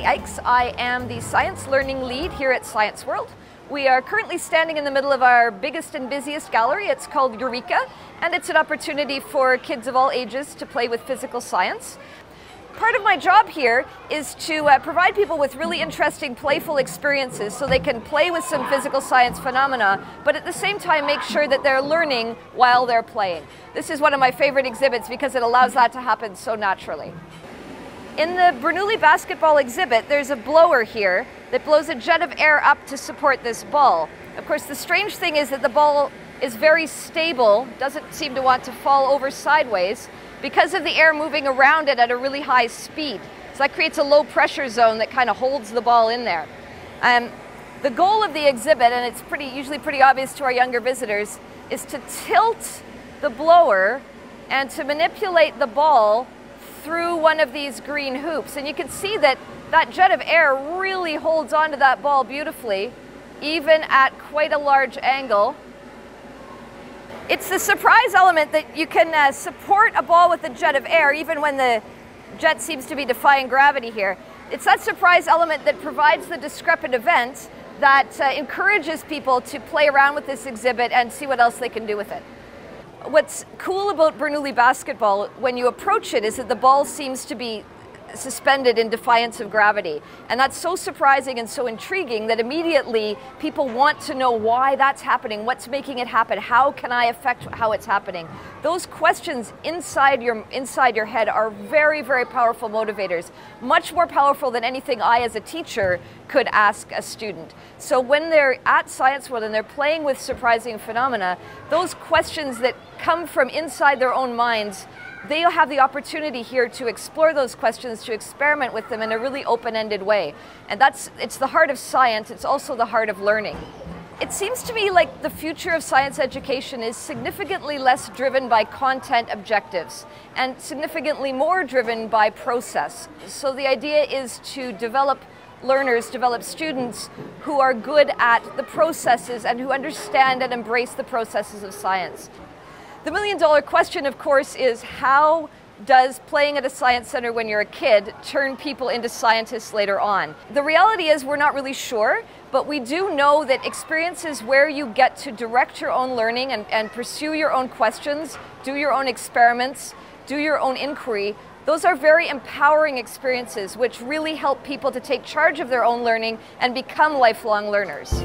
Ikes. I am the Science Learning Lead here at Science World. We are currently standing in the middle of our biggest and busiest gallery. It's called Eureka, and it's an opportunity for kids of all ages to play with physical science. Part of my job here is to provide people with really interesting, playful experiences so they can play with some physical science phenomena, but at the same time make sure that they're learning while they're playing. This is one of my favorite exhibits because it allows that to happen so naturally. In the Bernoulli basketball exhibit, there's a blower here that blows a jet of air up to support this ball. Of course, the strange thing is that the ball is very stable, doesn't seem to want to fall over sideways because of the air moving around it at a really high speed. So that creates a low pressure zone that kind of holds the ball in there. The goal of the exhibit, and it's usually pretty obvious to our younger visitors, is to tilt the blower and to manipulate the ball through one of these green hoops. And you can see that that jet of air really holds onto that ball beautifully, even at quite a large angle. It's the surprise element that you can support a ball with a jet of air, even when the jet seems to be defying gravity here. It's that surprise element that provides the discrepant event that encourages people to play around with this exhibit and see what else they can do with it. What's cool about Bernoulli basketball when you approach it is that the ball seems to be suspended in defiance of gravity. And that's so surprising and so intriguing that immediately people want to know why that's happening, what's making it happen, how can I affect how it's happening. Those questions inside your head are very, very powerful motivators, much more powerful than anything I as a teacher could ask a student. So when they're at Science World and they're playing with surprising phenomena, those questions that come from inside their own minds, they'll have the opportunity here to explore those questions, to experiment with them in a really open-ended way. And it's the heart of science, it's also the heart of learning. It seems to me like the future of science education is significantly less driven by content objectives and significantly more driven by process. So the idea is to develop learners, develop students who are good at the processes and who understand and embrace the processes of science. The million-dollar question, of course, is how does playing at a science center when you're a kid turn people into scientists later on? The reality is we're not really sure, but we do know that experiences where you get to direct your own learning and pursue your own questions, do your own experiments, do your own inquiry, those are very empowering experiences which really help people to take charge of their own learning and become lifelong learners.